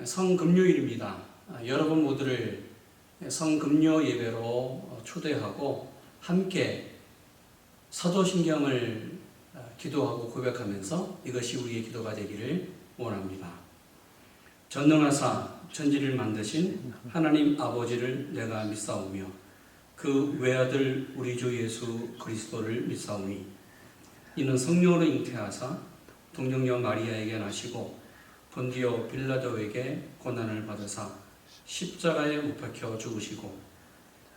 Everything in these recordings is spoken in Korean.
성금요일입니다. 여러분 모두를 성금요 예배로 초대하고 함께 사도신경을 기도하고 고백하면서 이것이 우리의 기도가 되기를 원합니다. 전능하사 천지를 만드신 하나님 아버지를 내가 믿사오며 그 외아들 우리 주 예수 그리스도를 믿사오니 이는 성령으로 잉태하사 동정녀 마리아에게 나시고 본디오 빌라도에게 고난을 받으사 십자가에 못 박혀 죽으시고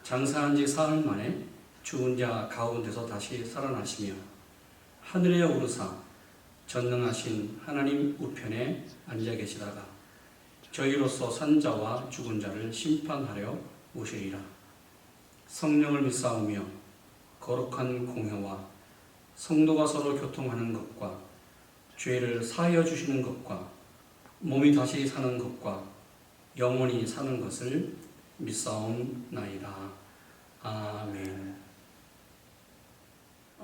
장사한 지 사흘 만에 죽은 자 가운데서 다시 살아나시며 하늘에 오르사 전능하신 하나님 우편에 앉아 계시다가 저희로서 산 자와 죽은 자를 심판하려 오시리라. 성령을 믿사오며 거룩한 공회와 성도가 서로 교통하는 것과 죄를 사하여 주시는 것과 몸이 다시 사는 것과 영원히 사는 것을 믿사옵나이다. 아멘.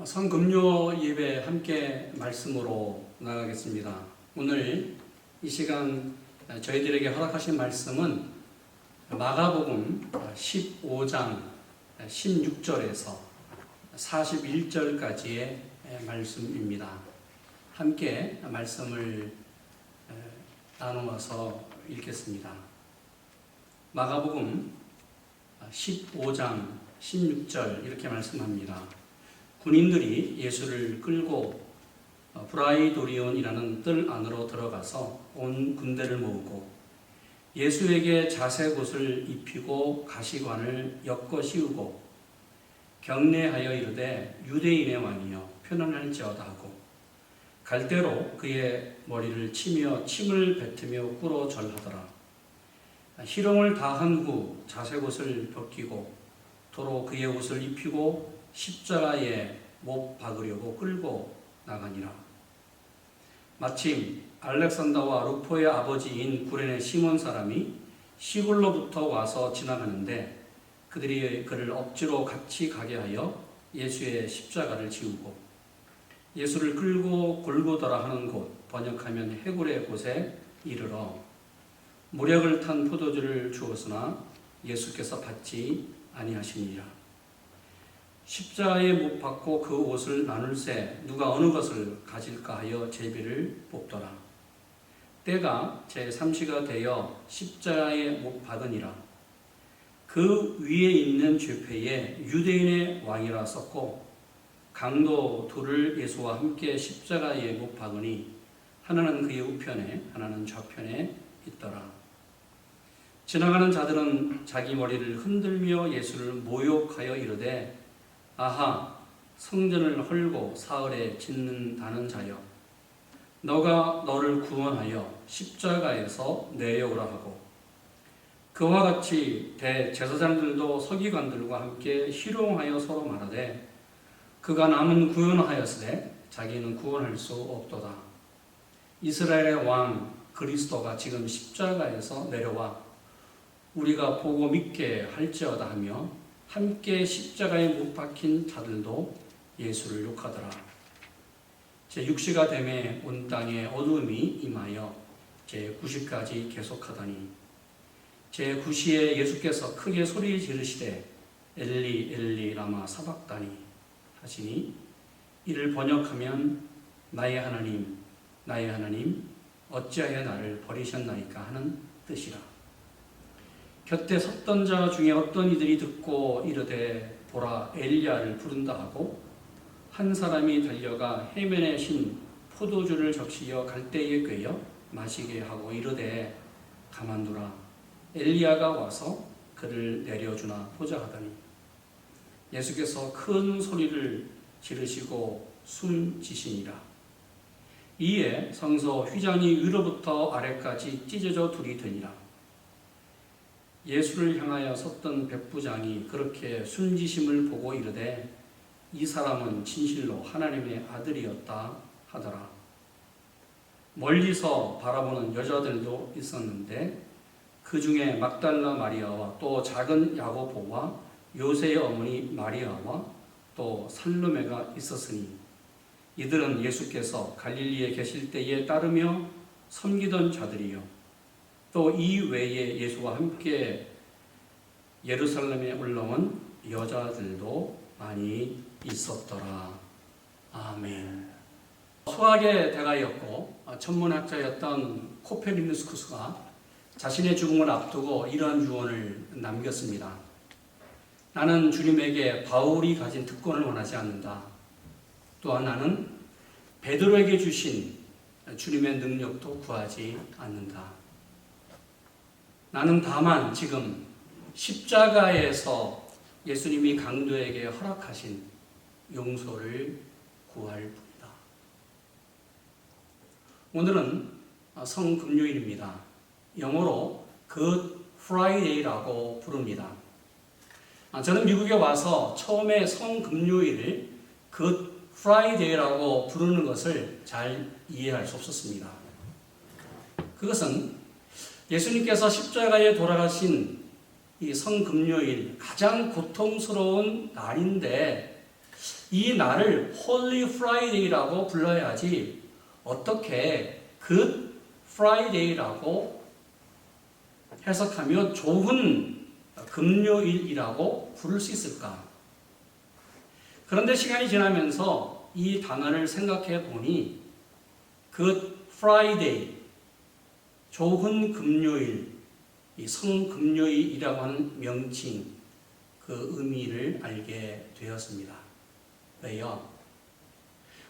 성금요 예배 함께 말씀으로 나가겠습니다. 오늘 이 시간 저희들에게 허락하신 말씀은 마가복음 15장 16절에서 41절까지의 말씀입니다. 함께 말씀을 나누어서 읽겠습니다. 마가복음 15장 16절 이렇게 말씀합니다. 군인들이 예수를 끌고 브라이도리온이라는 뜰 안으로 들어가서 온 군대를 모으고 예수에게 자색옷을 입히고 가시관을 엮어 씌우고 경례하여 이르되 유대인의 왕이여 편안할지어다 하고 갈대로 그의 머리를 치며 침을 뱉으며 꿇어 절하더라. 희롱을 다한 후 자색옷을 벗기고 도로 그의 옷을 입히고 십자가에 못 박으려고 끌고 나가니라. 마침 알렉산더와 루포의 아버지인 구레네 시몬 사람이 시골로부터 와서 지나가는데 그들이 그를 억지로 같이 가게 하여 예수의 십자가를 지우고 예수를 끌고 골고다라 하는 곳, 번역하면 해굴의 곳에 이르러 모략을 탄 포도주를 주었으나 예수께서 받지 아니하시니라. 십자가에 못 박고 그 옷을 나눌새 누가 어느 것을 가질까 하여 제비를 뽑더라. 때가 제3시가 되어 십자가에 못 박으니라. 그 위에 있는 죄패에 유대인의 왕이라 썼고 강도 둘을 예수와 함께 십자가에 못 박으니 하나는 그의 우편에 하나는 좌편에 있더라. 지나가는 자들은 자기 머리를 흔들며 예수를 모욕하여 이르되 아하 성전을 헐고 사흘에 짓는다는 자여 너가 너를 구원하여 십자가에서 내려오라 하고 그와 같이 대제사장들도 서기관들과 함께 희롱하여 서로 말하되 그가 남은 구원하였으되 자기는 구원할 수 없도다. 이스라엘의 왕 그리스도가 지금 십자가에서 내려와 우리가 보고 믿게 할지어다 하며 함께 십자가에 못 박힌 자들도 예수를 욕하더라. 제6시가 되매 온 땅에 어두움이 임하여 제9시까지 계속하더니 제9시에 예수께서 크게 소리 지르시되 엘리 엘리 라마 사박다니 하시니 이를 번역하면 나의 하나님 어찌하여 나를 버리셨나이까 하는 뜻이라. 곁에 섰던 자 중에 어떤 이들이 듣고 이르되 보라 엘리야를 부른다 하고 한 사람이 달려가 해면에 신 포도주를 적시어 갈대에 꿰어 마시게 하고 이르되 가만두라 엘리야가 와서 그를 내려주나 보자 하더니 예수께서 큰 소리를 지르시고 숨지시니라. 이에 성소 휘장이 위로부터 아래까지 찢어져 둘이 되니라. 예수를 향하여 섰던 백부장이 그렇게 숨지심을 보고 이르되 이 사람은 진실로 하나님의 아들이었다 하더라. 멀리서 바라보는 여자들도 있었는데 그 중에 막달라 마리아와 또 작은 야고보와 요새의 어머니 마리아와 또 살로메가 있었으니 이들은 예수께서 갈릴리에 계실 때에 따르며 섬기던 자들이요 또 이 외에 예수와 함께 예루살렘에 올라온 여자들도 많이 있었더라. 아멘. 수학의 대가였고 천문학자였던 코페르니쿠스가 자신의 죽음을 앞두고 이러한 유언을 남겼습니다. 나는 주님에게 바울이 가진 특권을 원하지 않는다. 또한 나는 베드로에게 주신 주님의 능력도 구하지 않는다. 나는 다만 지금 십자가에서 예수님이 강도에게 허락하신 용서를 구할 뿐이다. 오늘은 성금요일입니다. 영어로 Good Friday라고 부릅니다. 저는 미국에 와서 처음에 성금요일을 Good Friday라고 부르는 것을 잘 이해할 수 없었습니다. 그것은 예수님께서 십자가에 돌아가신 이 성금요일 가장 고통스러운 날인데 이 날을 Holy Friday라고 불러야지 어떻게 Good Friday라고 해석하며 좋은 금요일이라고 부를 수 있을까? 그런데 시간이 지나면서 이 단어를 생각해 보니 Good Friday, 좋은 금요일, 이 성금요일이라고 하는 명칭, 그 의미를 알게 되었습니다. 왜요?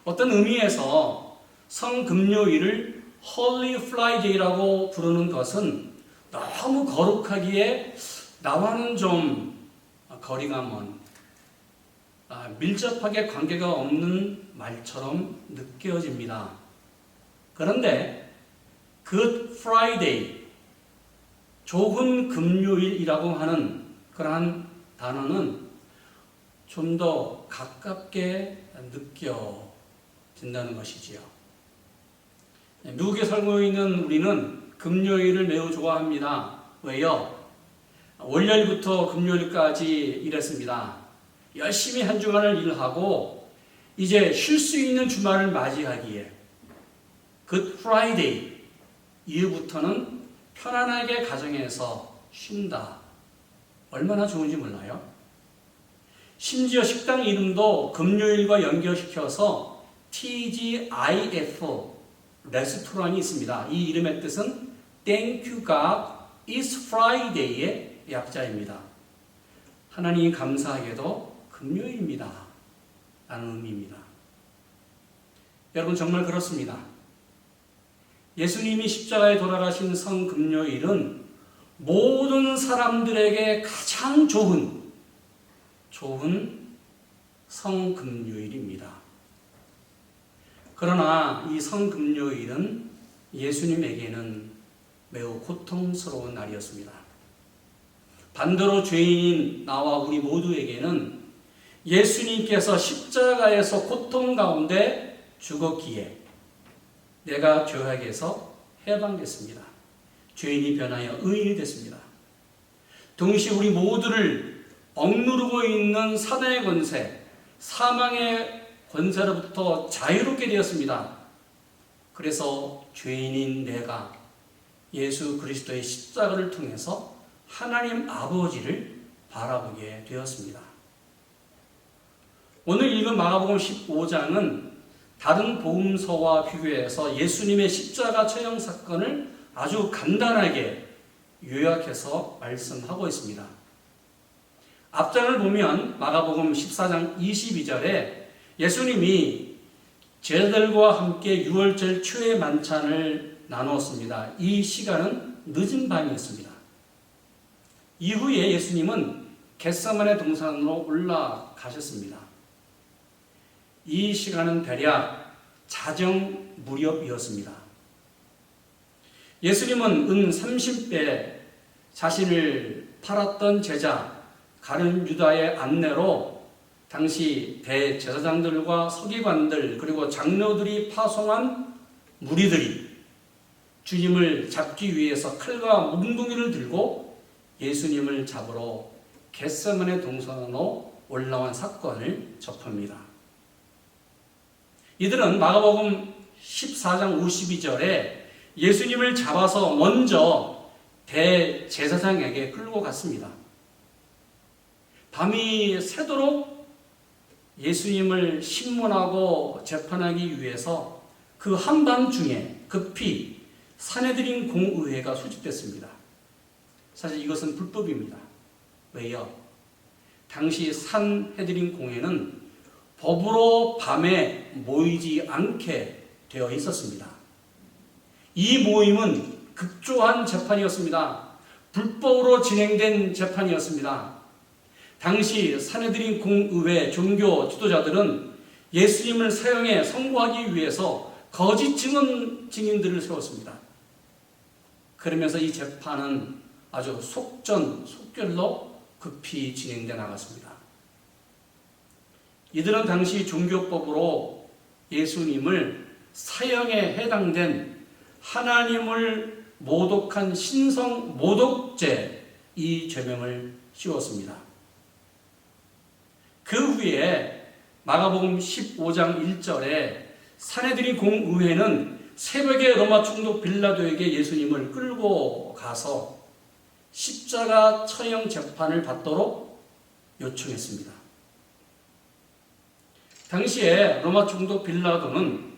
어떤 의미에서 성금요일을 Holy Friday라고 부르는 것은 너무 거룩하기에 나와는 좀 거리가 먼, 밀접하게 관계가 없는 말처럼 느껴집니다. 그런데 Good Friday, 좋은 금요일이라고 하는 그러한 단어는 좀 더 가깝게 느껴진다는 것이지요. 미국에 살고 있는 우리는 금요일을 매우 좋아합니다. 왜요? 월요일부터 금요일까지 일했습니다. 열심히 한 주간을 일하고 이제 쉴 수 있는 주말을 맞이하기에 Good Friday 이후부터는 편안하게 가정에서 쉰다. 얼마나 좋은지 몰라요? 심지어 식당 이름도 금요일과 연결시켜서 TGIF 레스토랑이 있습니다. 이 이름의 뜻은 Thank you God, It's Friday의 약자입니다. 하나님 감사하게도 금요일입니다. 라는 의미입니다. 여러분 정말 그렇습니다. 예수님이 십자가에 돌아가신 성금요일은 모든 사람들에게 가장 좋은 성금요일입니다. 그러나 이 성금요일은 예수님에게는 매우 고통스러운 날이었습니다. 반대로 죄인인 나와 우리 모두에게는 예수님께서 십자가에서 고통 가운데 죽었기에 내가 죄악에서 해방됐습니다. 죄인이 변하여 의인이 됐습니다. 동시에 우리 모두를 억누르고 있는 사단의 권세, 사망의 권세로부터 자유롭게 되었습니다. 그래서 죄인인 내가 예수 그리스도의 십자가를 통해서 하나님 아버지를 바라보게 되었습니다. 오늘 읽은 마가복음 15장은 다른 복음서와 비교해서 예수님의 십자가 처형 사건을 아주 간단하게 요약해서 말씀하고 있습니다. 앞장을 보면 마가복음 14장 22절에 예수님이 제자들과 함께 유월절 초의 만찬을 나누었습니다. 이 시간은 늦은 밤이었습니다. 이후에 예수님은 겟세마네 동산으로 올라가셨습니다. 이 시간은 대략 자정 무렵이었습니다. 예수님은 은 30배 자신을 팔았던 제자 가룟 유다의 안내로 당시 대제사장들과 서기관들 그리고 장로들이 파송한 무리들이 주님을 잡기 위해서 칼과 몽둥이를 들고 예수님을 잡으러 겟세마네 동산으로 올라온 사건을 접합니다. 이들은 마가복음 14장 52절에 예수님을 잡아서 먼저 대제사장에게 끌고 갔습니다. 밤이 새도록 예수님을 신문하고 재판하기 위해서 그 한밤중에 급히 산헤드린 공의회가 소집됐습니다. 사실 이것은 불법입니다. 왜요? 당시 산헤드린 공회는 법으로 밤에 모이지 않게 되어 있었습니다. 이 모임은 급조한 재판이었습니다. 불법으로 진행된 재판이었습니다. 당시 산헤드린 공의회 종교 지도자들은 예수님을 사형에 선고하기 위해서 거짓 증인들을 세웠습니다. 그러면서 이 재판은 아주 속전속결로 급히 진행돼 나갔습니다. 이들은 당시 종교법으로 예수님을 사형에 해당된 하나님을 모독한 신성 모독죄 이 죄명을 씌웠습니다. 그 후에 마가복음 15장 1절에 산헤드린 공의회는 새벽에 로마 총독 빌라도에게 예수님을 끌고 가서 십자가 처형 재판을 받도록 요청했습니다. 당시에 로마 총독 빌라도는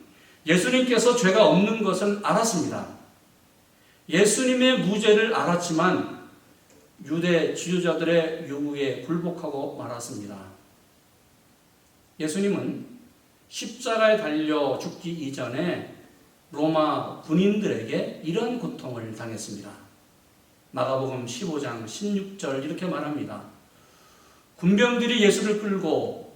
예수님께서 죄가 없는 것을 알았습니다. 예수님의 무죄를 알았지만 유대 지도자들의 요구에 굴복하고 말았습니다. 예수님은 십자가에 달려 죽기 이전에 로마 군인들에게 이런 고통을 당했습니다. 마가복음 15장 16절 이렇게 말합니다. 군병들이 예수를 끌고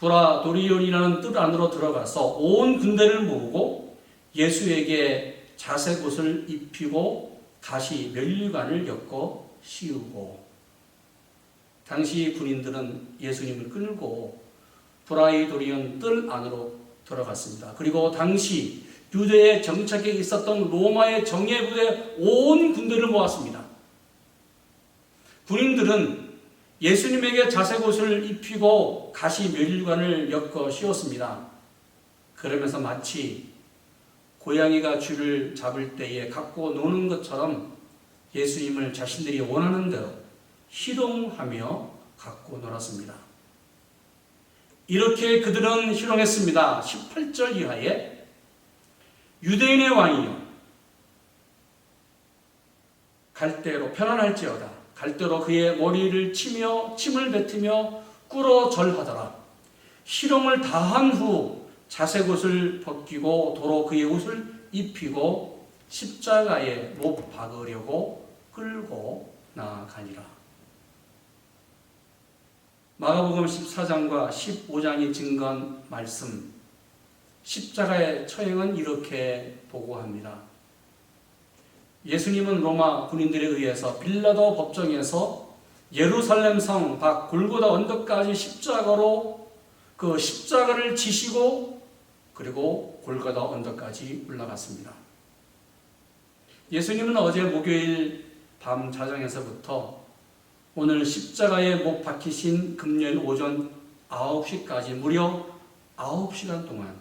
브라도리온이라는 뜰 안으로 들어가서 온 군대를 모으고 예수에게 자색옷을 입히고 가시 면류관을 엮어 씌우고, 당시 군인들은 예수님을 끌고 브라도리온 뜰 안으로 들어갔습니다. 그리고 당시 유대에 정착해 있었던 로마의 정예부대 온 군대를 모았습니다. 군인들은 예수님에게 자색옷을 입히고 가시 면류관을 엮어 씌웠습니다. 그러면서 마치 고양이가 쥐를 잡을 때에 갖고 노는 것처럼 예수님을 자신들이 원하는 대로 희롱하며 갖고 놀았습니다. 이렇게 그들은 희롱했습니다. 18절 이하에 유대인의 왕이여 갈대로 편안할지어다. 갈대로 그의 머리를 치며 침을 뱉으며 꿇어 절하더라. 희롱을 다한 후 자색옷을 벗기고 도로 그의 옷을 입히고 십자가에 못 박으려고 끌고 나아가니라. 마가복음 14장과 15장이 증거한 말씀, 십자가의 처형은 이렇게 보고합니다. 예수님은 로마 군인들에 의해서 빌라도 법정에서 예루살렘 성 밖 골고다 언덕까지 십자가로 그 십자가를 지시고 그리고 골고다 언덕까지 올라갔습니다. 예수님은 어제 목요일 밤 자정에서부터 오늘 십자가에 못 박히신 금요일 오전 9시까지 무려 9시간 동안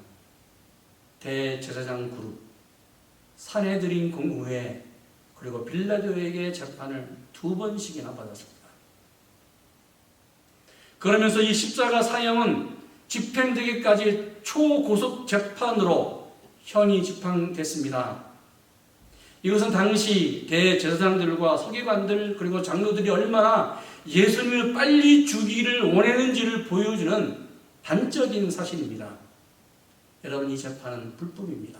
대제사장 그룹, 산헤드린 공의회 그리고 빌라도에게 재판을 2번씩이나 받았습니다. 그러면서 이 십자가 사형은 집행되기까지 초고속 재판으로 형이 집행됐습니다. 이것은 당시 대제사장들과 서기관들 그리고 장로들이 얼마나 예수님을 빨리 죽이기를 원했는지를 보여주는 단적인 사실입니다. 여러분, 이 재판은 불법입니다.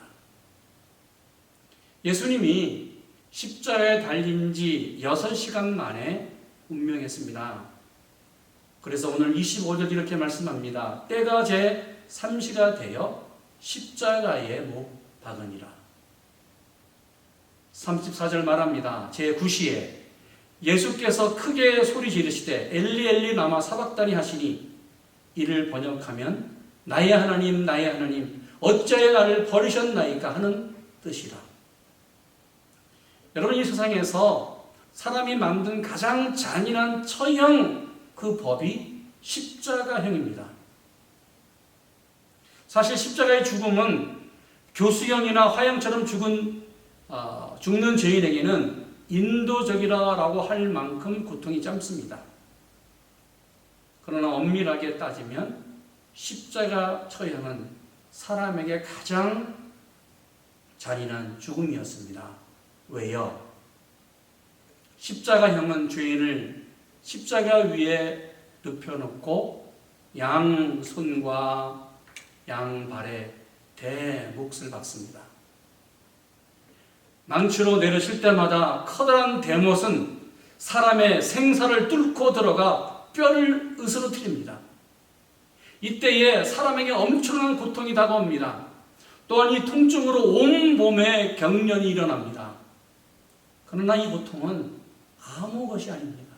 예수님이 십자가에 달린 지 6시간 만에 운명했습니다. 그래서 오늘 25절 이렇게 말씀합니다. 때가 제 3시가 되어 십자가에 못 박으니라. 34절 말합니다. 제 9시에 예수께서 크게 소리 지르시되 엘리 엘리 라마 사박다니 하시니, 이를 번역하면 나의 하나님 나의 하나님 어찌하여 나를 버리셨나이까 하는 뜻이라. 여러분, 이 세상에서 사람이 만든 가장 잔인한 처형, 그 법이 십자가형입니다. 사실 십자가의 죽음은 교수형이나 화형처럼 죽는 죄인에게는 인도적이라고 할 만큼 고통이 짧습니다. 그러나 엄밀하게 따지면 십자가 처형은 사람에게 가장 잔인한 죽음이었습니다. 왜요? 십자가형은 죄인을 십자가 위에 눕혀놓고 양손과 양발에 대몫을 박습니다. 망치로 내려칠 때마다 커다란 대못은 사람의 생사를 뚫고 들어가 뼈를 으스러뜨립니다. 이때에 사람에게 엄청난 고통이 다가옵니다. 또한 이 통증으로 온 몸에 경련이 일어납니다. 그러나 이 고통은 아무 것이 아닙니다.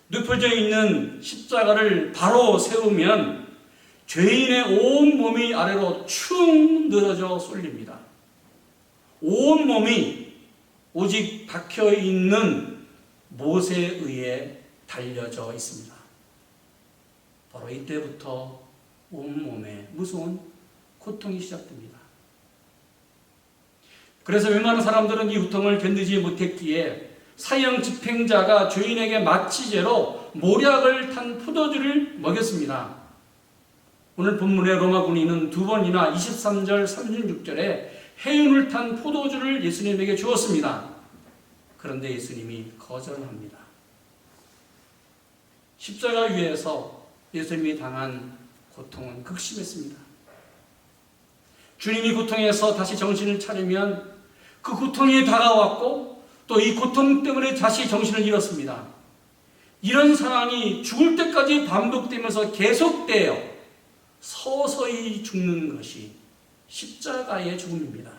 눕혀져 있는 십자가를 바로 세우면 죄인의 온 몸이 아래로 축 늘어져 쏠립니다. 온 몸이 오직 박혀있는 못에 의해 달려져 있습니다. 바로 이때부터 온몸에 무서운 고통이 시작됩니다. 그래서 웬만한 사람들은 이 고통을 견디지 못했기에 사형 집행자가 죄인에게 마취제로 모략을 탄 포도주를 먹였습니다. 오늘 본문의 로마군인은 두 번이나 23절, 36절에 해윤을 탄 포도주를 예수님에게 주었습니다. 그런데 예수님이 거절합니다. 십자가 위에서 예수님이 당한 고통은 극심했습니다. 주님이 고통에서 다시 정신을 차리면 그 고통이 다가왔고 또 이 고통 때문에 다시 정신을 잃었습니다. 이런 상황이 죽을 때까지 반복되면서 계속되어 서서히 죽는 것이 십자가의 죽음입니다.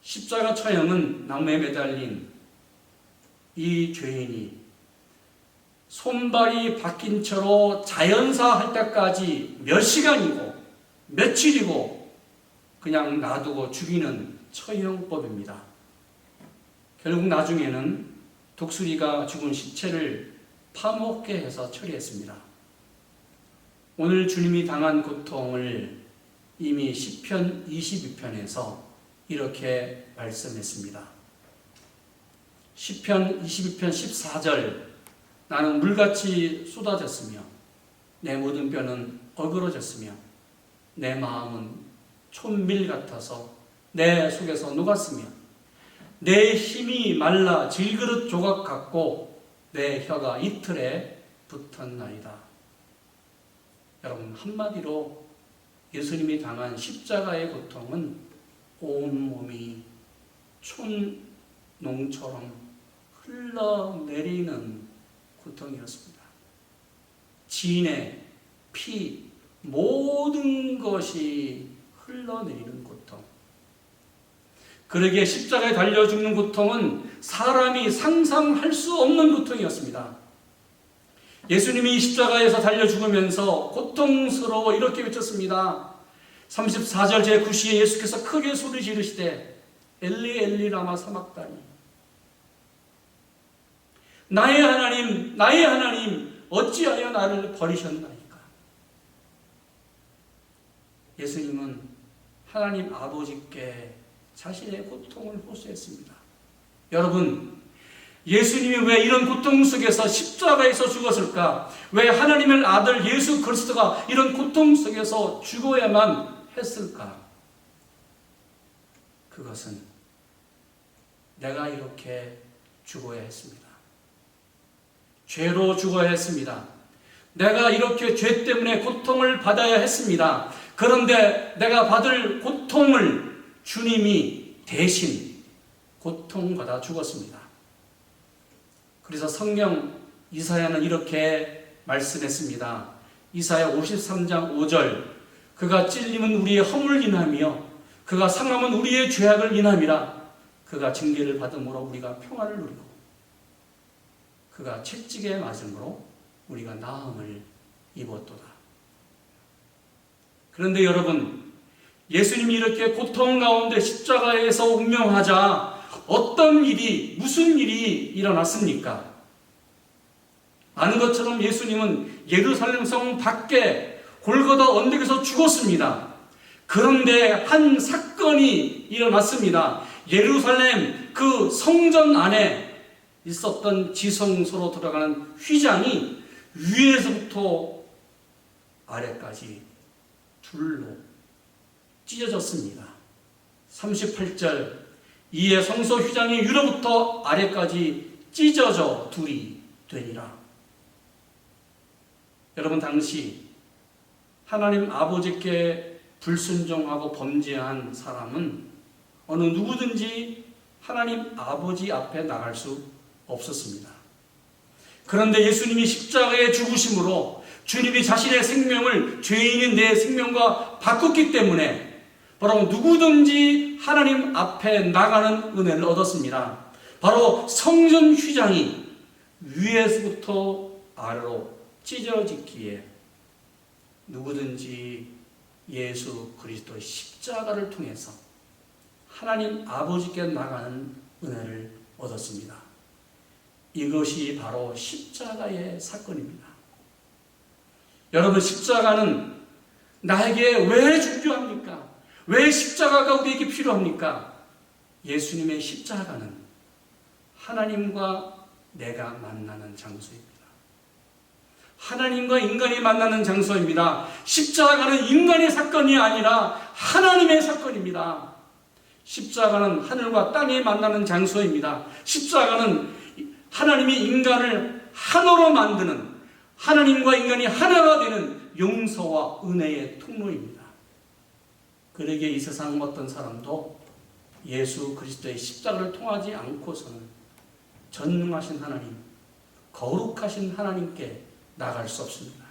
십자가 처형은 나무에 매달린 이 죄인이 손발이 박힌 채로 자연사할 때까지 몇 시간이고 며칠이고 그냥 놔두고 죽이는 처형법입니다. 결국 나중에는 독수리가 죽은 시체를 파먹게 해서 처리했습니다. 오늘 주님이 당한 고통을 이미 시편 22편에서 이렇게 말씀했습니다. 시편 22편 14절 나는 물같이 쏟아졌으며 내 모든 뼈는 어그러졌으며 내 마음은 촛밀 같아서 내 속에서 녹았으며 내 힘이 말라 질그릇 조각 같고 내 혀가 이틀에 붙었나이다. 여러분, 한마디로 예수님이 당한 십자가의 고통은 온몸이 촛농처럼 흘러내리는 고통이었습니다. 진의 피 모든 것이 흘러내리는 고통. 그러기에 십자가에 달려 죽는 고통은 사람이 상상할 수 없는 고통이었습니다. 예수님이 십자가에서 달려 죽으면서 고통스러워 이렇게 외쳤습니다. 34절 제9시에 예수께서 크게 소리 지르시되 엘리 엘리 라마 사막다니 나의 하나님 나의 하나님 어찌하여 나를 버리셨나이까. 예수님은 하나님 아버지께 자신의 고통을 호소했습니다. 여러분, 예수님이 왜 이런 고통 속에서 십자가에서 죽었을까? 왜 하나님의 아들 예수 그리스도가 이런 고통 속에서 죽어야만 했을까? 그것은 내가 이렇게 죽어야 했습니다. 죄로 죽어야 했습니다. 내가 이렇게 죄 때문에 고통을 받아야 했습니다. 그런데 내가 받을 고통을 주님이 대신 고통받아 죽었습니다. 그래서 성경 이사야는 이렇게 말씀했습니다. 이사야 53장 5절 그가 찔림은 우리의 허물을 인하며 그가 상함은 우리의 죄악을 인함이라. 그가 징계를 받음으로 우리가 평안을 누리고 그가 채찍에 맞음으로 우리가 나음을 입었도다. 그런데 여러분, 예수님이 이렇게 고통 가운데 십자가에서 운명하자 어떤 일이, 무슨 일이 일어났습니까? 아는 것처럼 예수님은 예루살렘 성 밖에 골고다 언덕에서 죽었습니다. 그런데 한 사건이 일어났습니다. 예루살렘 그 성전 안에 있었던 지성소로 들어가는 휘장이 위에서부터 아래까지 둘로 찢어졌습니다. 38절, 이에 성소 휘장이 위로부터 아래까지 찢어져 둘이 되니라. 여러분, 당시 하나님 아버지께 불순종하고 범죄한 사람은 어느 누구든지 하나님 아버지 앞에 나갈 수 없었습니다. 그런데 예수님이 십자가의 죽으심으로 주님이 자신의 생명을 죄인인 내 생명과 바꿨기 때문에 바로 누구든지 하나님 앞에 나가는 은혜를 얻었습니다. 바로 성전 휘장이 위에서부터 아래로 찢어지기에 누구든지 예수 그리스도의 십자가를 통해서 하나님 아버지께 나가는 은혜를 얻었습니다. 이것이 바로 십자가의 사건입니다. 여러분, 십자가는 나에게 왜 중요합니까? 왜 십자가가 우리에게 필요합니까? 예수님의 십자가는 하나님과 내가 만나는 장소입니다. 하나님과 인간이 만나는 장소입니다. 십자가는 인간의 사건이 아니라 하나님의 사건입니다. 십자가는 하늘과 땅이 만나는 장소입니다. 십자가는 하나님이 인간을 하나로 만드는, 하나님과 인간이 하나가 되는 용서와 은혜의 통로입니다. 그러기에 이 세상 어떤 사람도 예수 그리스도의 십자가를 통하지 않고서는 전능하신 하나님, 거룩하신 하나님께 나갈 수 없습니다.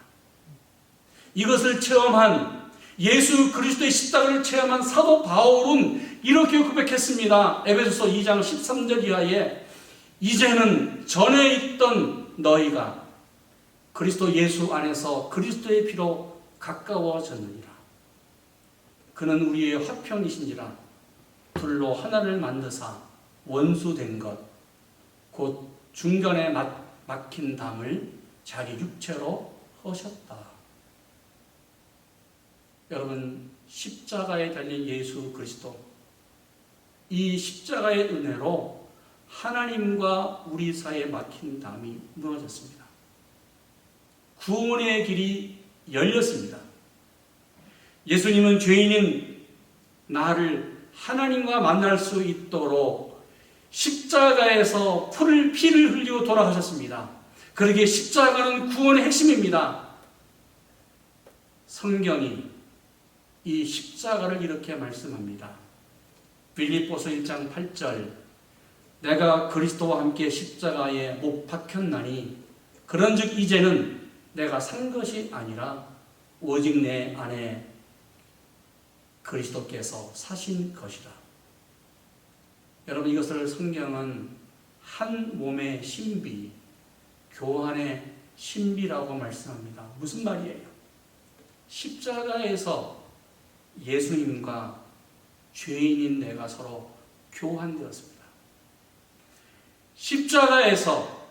이것을 체험한, 예수 그리스도의 십자가를 체험한 사도 바울은 이렇게 고백했습니다. 에베소서 2장 13절 이하에 이제는 전에 있던 너희가 그리스도 예수 안에서 그리스도의 피로 가까워졌느니라. 그는 우리의 화평이신지라 둘로 하나를 만드사 원수된 것 곧 중간에 막힌 담을 자기 육체로 허셨다. 여러분, 십자가에 달린 예수 그리스도, 이 십자가의 은혜로 하나님과 우리 사이에 막힌 담이 무너졌습니다. 구원의 길이 열렸습니다. 예수님은 죄인인 나를 하나님과 만날 수 있도록 십자가에서 피를 흘리고 돌아가셨습니다. 그러기에 십자가는 구원의 핵심입니다. 성경이 이 십자가를 이렇게 말씀합니다. 빌립보서 1장 8절, 내가 그리스도와 함께 십자가에 못 박혔나니 그런즉 이제는 내가 산 것이 아니라 오직 내 안에 그리스도께서 사신 것이라. 여러분, 이것을 성경은 한 몸의 신비, 교환의 신비라고 말씀합니다. 무슨 말이에요? 십자가에서 예수님과 죄인인 내가 서로 교환되었습니다. 십자가에서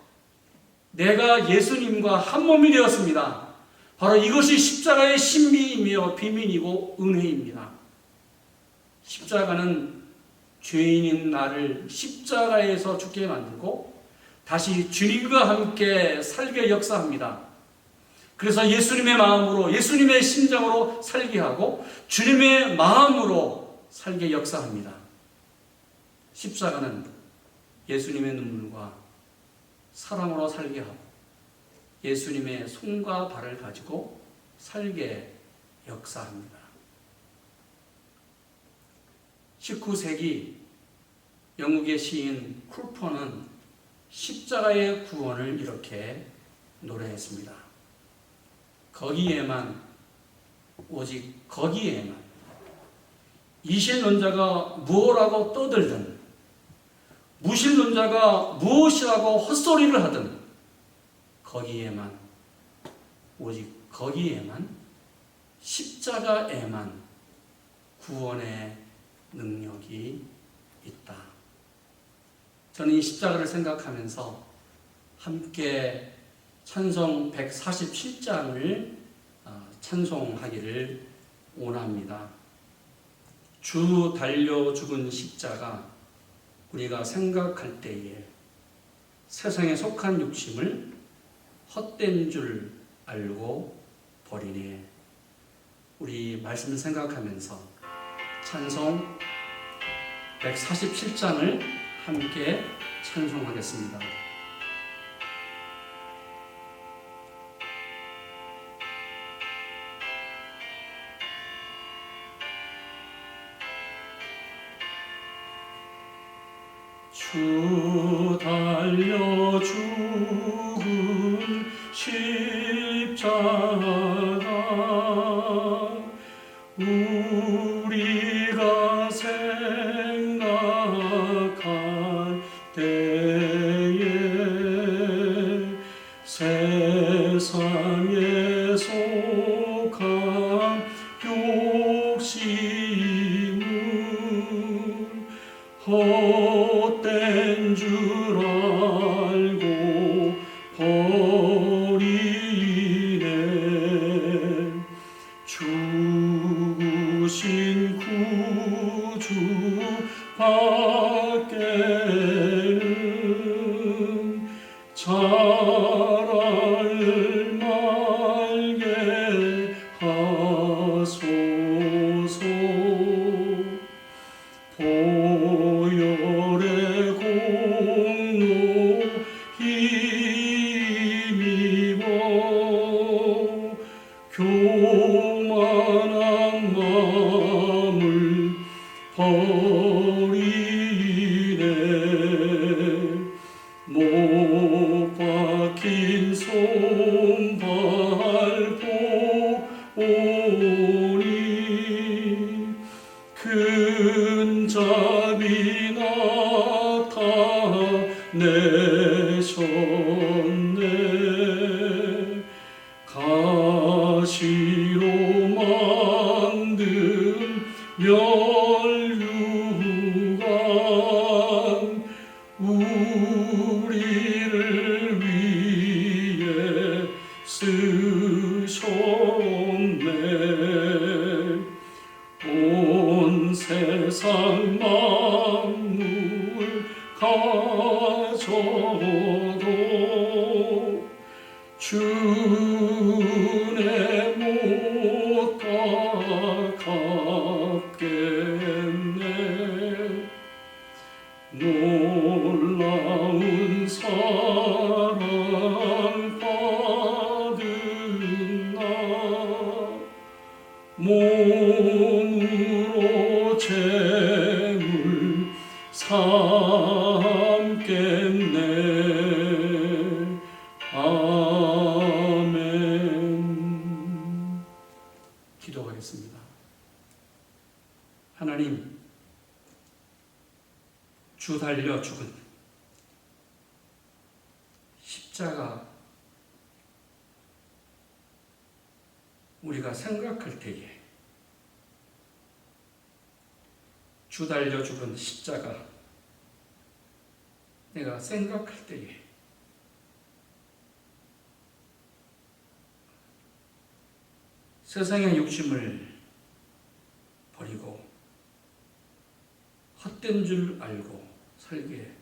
내가 예수님과 한 몸이 되었습니다. 바로 이것이 십자가의 신비이며 비밀이고 은혜입니다. 십자가는 죄인인 나를 십자가에서 죽게 만들고 다시 주님과 함께 살게 역사합니다. 그래서 예수님의 마음으로, 예수님의 심장으로 살게 하고 주님의 마음으로 살게 역사합니다. 십자가는 예수님의 눈물과 사랑으로 살게 하고 예수님의 손과 발을 가지고 살게 역사합니다. 19세기 영국의 시인 쿨퍼는 십자가의 구원을 이렇게 노래했습니다. 거기에만, 오직 거기에만 이신론자가 무엇라고 떠들든 무신론자가 무엇이라고 헛소리를 하든 거기에만, 오직 거기에만, 십자가에만 구원의 능력이 있다. 저는 이 십자가를 생각하면서 함께 찬송 147장을 찬송하기를 원합니다. 주 달려 죽은 십자가 우리가 생각할 때에 세상에 속한 욕심을 헛된 줄 알고 버리네. 우리 말씀을 생각하면서 찬송 147장을 함께 찬송하겠습니다. 주 달려 죽은 십자가 우리가 생각할 때에 세상에 속한 욕심은 헛된 줄 알고 버리네. 죽으신 구주 밖에는 자랄 말게 하소서. 보혈의 공로 힘입어 교만한 마음을 버리네. 못 박힌 손발 보니 큰 자비 나타내셨네. 가시로 만든 멸류관 우리를 위해 쓰셨네. 온 세상 만물 가져도 주내 못 갚겠네. 놀라운 사랑 받은 나 몸으로 재물 삼겠네. 아멘. 기도하겠습니다. 하나님, 주 달려 죽은 십자가 우리가 생각할 때에 주 달려 죽은 십자가 내가 생각할 때에 세상의 욕심을 버리고 헛된 줄 알고 살게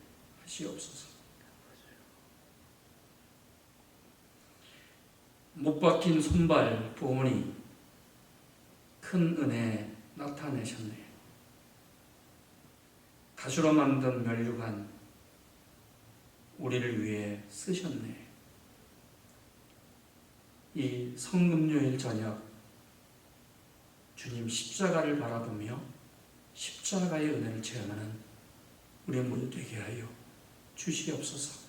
하시옵소서. 못 박힌 손발 보오니 큰 은혜 나타내셨네. 가시로 만든 멸류관 우리를 위해 쓰셨네. 이 성금요일 저녁 주님 십자가를 바라보며 십자가의 은혜를 체험하는 우리 모두 되게 하여 주시옵소서.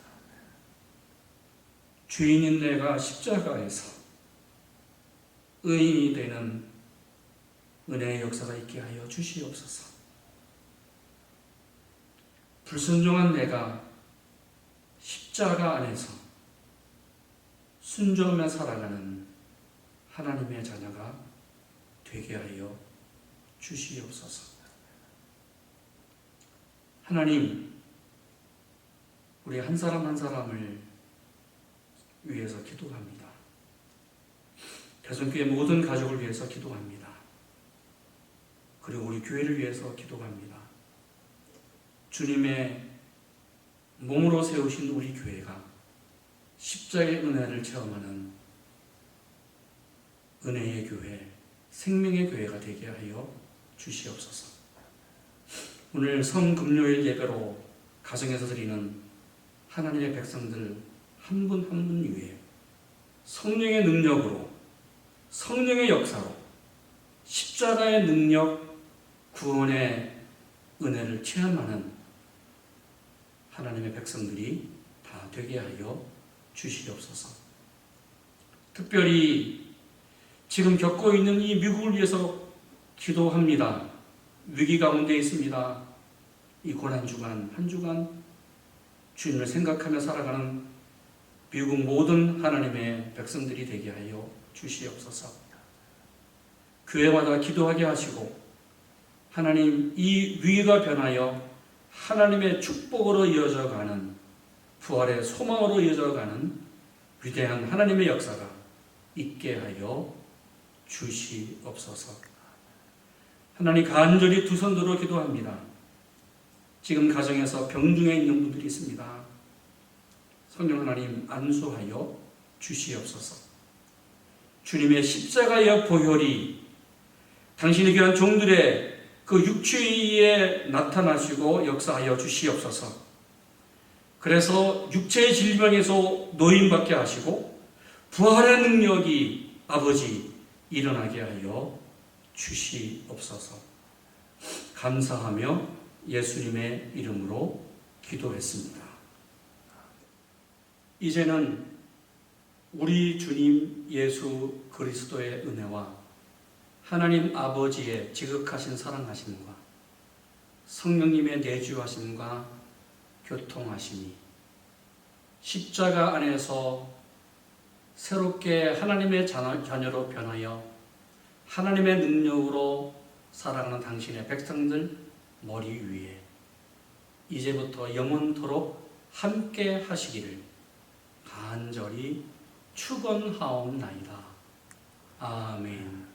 주인인 내가 십자가에서 의인이 되는 은혜의 역사가 있게 하여 주시옵소서. 불순종한 내가 십자가 안에서 순종하며 살아가는 하나님의 자녀가 되게 하여 주시옵소서. 하나님, 우리 한 사람 한 사람을 위해서 기도합니다. 대선교회 모든 가족을 위해서 기도합니다. 그리고 우리 교회를 위해서 기도합니다. 주님의 몸으로 세우신 우리 교회가 십자가의 은혜를 체험하는 은혜의 교회, 생명의 교회가 되게 하여 주시옵소서. 오늘 성금요일 예배로 가정에서 드리는 하나님의 백성들 한 분 한 분 위에 성령의 능력으로, 성령의 역사로 십자가의 능력, 구원의 은혜를 체험하는 하나님의 백성들이 다 되게 하여 주시옵소서. 특별히 지금 겪고 있는 이 미국을 위해서 기도합니다. 위기 가운데 있습니다. 이 고난주간, 한 주간 주님을 생각하며 살아가는 미국 모든 하나님의 백성들이 되게 하여 주시옵소서. 교회마다 기도하게 하시고 하나님, 이 위기가 변하여 하나님의 축복으로 이어져가는, 부활의 소망으로 이어져가는 위대한 하나님의 역사가 있게 하여 주시옵소서. 하나님, 간절히 두 손 들어 기도합니다. 지금 가정에서 병중에 있는 분들이 있습니다. 성령 하나님, 안수하여 주시옵소서. 주님의 십자가의 보혈이 당신의 귀한 종들의 그 육체에 나타나시고 역사하여 주시옵소서. 그래서 육체의 질병에서 노임받게 하시고 부활의 능력이 아버지 일어나게 하여 주시옵소서. 감사하며 예수님의 이름으로 기도했습니다. 이제는 우리 주님 예수 그리스도의 은혜와 하나님 아버지의 지극하신 사랑하심과 성령님의 내주하심과 교통하심이 십자가 안에서 새롭게 하나님의 자녀로 변하여 하나님의 능력으로 살아가는 당신의 백성들 머리 위에 이제부터 영원토록 함께 하시기를 간절히 축원하옵나이다. 아멘.